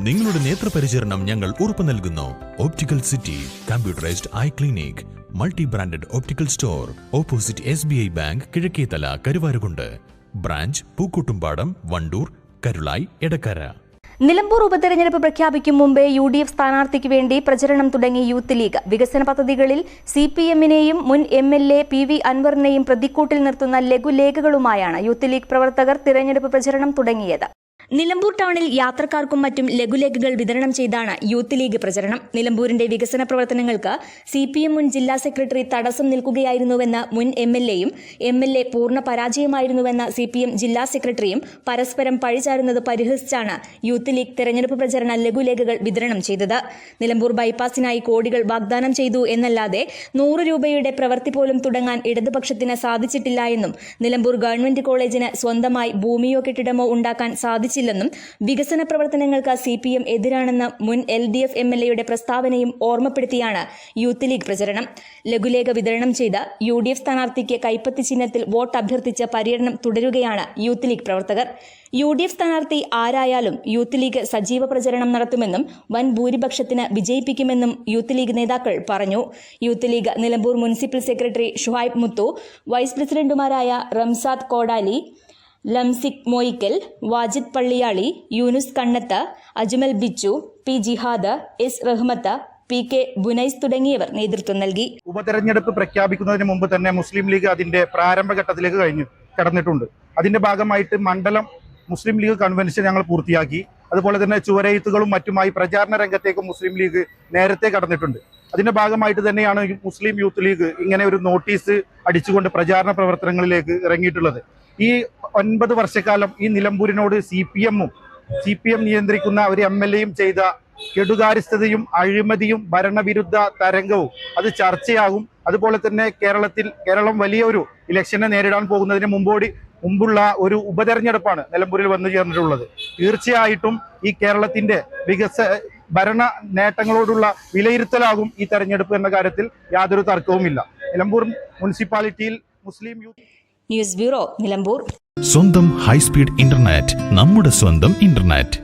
നിങ്ങളുടെ നേത്രപരിചരണം ഞങ്ങൾ ഉറപ്പു നൽകുന്നു. Optical city computerised eye clinic, multi branded optical store, opposite SBI bank, Kizhakkethala, Karuvarakundu. Branch Pookkottumpadam, Wandoor, Karulai, Edakkara. Nilambur ഉപതെരഞ്ഞെടുപ്പ് പ്രഖ്യാപിക്കും മുമ്പേ UDF സ്ഥാനാർത്ഥിക്ക് വേണ്ടി പ്രചരണം തുടങ്ങി യൂത്ത് ലീഗ്. വികസന പദ്ധതികളിൽ CPM-നെയും മുൻ MLA PV അൻവറിനെയും പ്രതിക്കൂട്ടിൽ നിർത്തുന്ന ലഘുലേഖകളുമായാണ് യൂത്ത് ലീഗ് പ്രവർത്തകർ തിരഞ്ഞെടുപ്പ് പ്രചരണം തുടങ്ങിയത്. നിലമ്പൂർ ടൗണിൽ യാത്രക്കാർക്കും മറ്റും ലഘുലേഖകൾ വിതരണം ചെയ്താണ് യൂത്ത് ലീഗ് പ്രചരണം. നിലമ്പൂരിന്റെ വികസന പ്രവർത്തനങ്ങൾക്ക് CPM മുൻ ജില്ലാ സെക്രട്ടറി തടസ്സം നിൽക്കുകയായിരുന്നുവെന്ന് മുൻ MLA-യും MLA പൂർണ്ണ പരാജയമായിരുന്നുവെന്ന CPM ജില്ലാ സെക്രട്ടറിയും പരസ്പരം പഴിചാരുന്നത് പരിഹസിച്ചാണ് യൂത്ത് ലീഗ് തെരഞ്ഞെടുപ്പ് പ്രചരണ ലഘുലേഖകൾ വിതരണം ചെയ്തത്. നിലമ്പൂർ ബൈപ്പാസിനായി കോടികൾ വാഗ്ദാനം ചെയ്തു എന്നല്ലാതെ 100 രൂപയുടെ പ്രവൃത്തി പോലും തുടങ്ങാൻ ഇടതുപക്ഷത്തിന് സാധിച്ചിട്ടില്ല എന്നും നിലമ്പൂർ ഗവൺമെന്റ് കോളേജിന് സ്വന്തമായി ഭൂമിയോ കെട്ടിടമോ ഉണ്ടാക്കാൻ സാധിച്ചില്ലെന്നും വികസന പ്രവർത്തനങ്ങൾക്ക് CPM എതിരാണെന്ന മുൻ LDF MLA-യുടെ പ്രസ്താവനയും ഓർമ്മപ്പെടുത്തിയാണ് യൂത്ത് ലീഗ് പ്രചരണം. ലഘുലേഖ വിതരണം ചെയ്ത് UDF സ്ഥാനാർത്ഥിക്ക് കൈപ്പത്തി ചിഹ്നത്തിൽ വോട്ട് അഭ്യർത്ഥിച്ച് പര്യടനം തുടരുകയാണ് യൂത്ത് ലീഗ് പ്രവർത്തകർ. UDF സ്ഥാനാർത്ഥി ആരായാലും യൂത്ത് ലീഗ് സജീവ പ്രചരണം നടത്തുമെന്നും വൻ ഭൂരിപക്ഷത്തിന് വിജയിപ്പിക്കുമെന്നും യൂത്ത് ലീഗ് നേതാക്കൾ പറഞ്ഞു. Youth League Nilambur municipal secretary Shuhaib Muthu, vice പ്രസിഡന്റുമാരായ റംസാദ് കോടാലി, ലംസിക് മോയിക്കൽ, വാജിദ് പള്ളിയാളി, യൂനുസ് കണ്ണത്ത്, അജ്മൽ ബിച്ചു, P ജിഹാദ്, S റഹ്മത്ത്, PK ബുനൈസ് തുടങ്ങിയവർ നേതൃത്വം നൽകി. ഉപതെരഞ്ഞെടുപ്പ് പ്രഖ്യാപിക്കുന്നതിന് മുമ്പ് തന്നെ മുസ്ലിം ലീഗ് അതിന്റെ പ്രാരംഭഘട്ടത്തിലേക്ക് കടന്നിട്ടുണ്ട്. അതിന്റെ ഭാഗമായിട്ട് മണ്ഡലം മുസ്ലിം ലീഗ് കൺവെൻഷൻ ഞങ്ങൾ പൂർത്തിയാക്കി. അതുപോലെ തന്നെ ചുവരെഴുത്തുകളും മറ്റുമായി പ്രചാരണ രംഗത്തേക്കും മുസ്ലിം ലീഗ് നേരത്തെ കടന്നിട്ടുണ്ട്. അതിന്റെ ഭാഗമായിട്ട് തന്നെയാണ് മുസ്ലിം യൂത്ത് ലീഗ് ഇങ്ങനെ ഒരു നോട്ടീസ് അടിച്ചുകൊണ്ട് പ്രചാരണ പ്രവർത്തനങ്ങളിലേക്ക് ഇറങ്ങിയിട്ടുള്ളത്. ഈ 9 വർഷക്കാലം ഈ നിലമ്പൂരിനോട് CPM നിയന്ത്രിക്കുന്ന ഒരു MLA-യും ചെയ്ത കെടുകാര്യസ്ഥതയും അഴിമതിയും ഭരണവിരുദ്ധ തരംഗവും അത് ചർച്ചയാകും. അതുപോലെ തന്നെ കേരളം വലിയൊരു ഇലക്ഷനെ നേരിടാൻ പോകുന്നതിന് മുമ്പുള്ള ഒരു ഉപതെരഞ്ഞെടുപ്പാണ് നിലമ്പൂരിൽ വന്നു ചേർന്നിട്ടുള്ളത്. തീർച്ചയായിട്ടും ഈ കേരളത്തിന്റെ ഭരണ നേട്ടങ്ങളോടുള്ള വിലയിരുത്തലാകും ഈ തെരഞ്ഞെടുപ്പ് എന്ന കാര്യത്തിൽ യാതൊരു തർക്കവുമില്ല. നിലമ്പൂർ മുനിസിപ്പാലിറ്റിയിൽ മുസ്ലിം യൂത്ത്. News bureau, Nilambur. സ്വന്തം ഹൈസ്പീഡ് ഇന്റർനെറ്റ്, നമ്മുടെ സ്വന്തം ഇന്റർനെറ്റ്.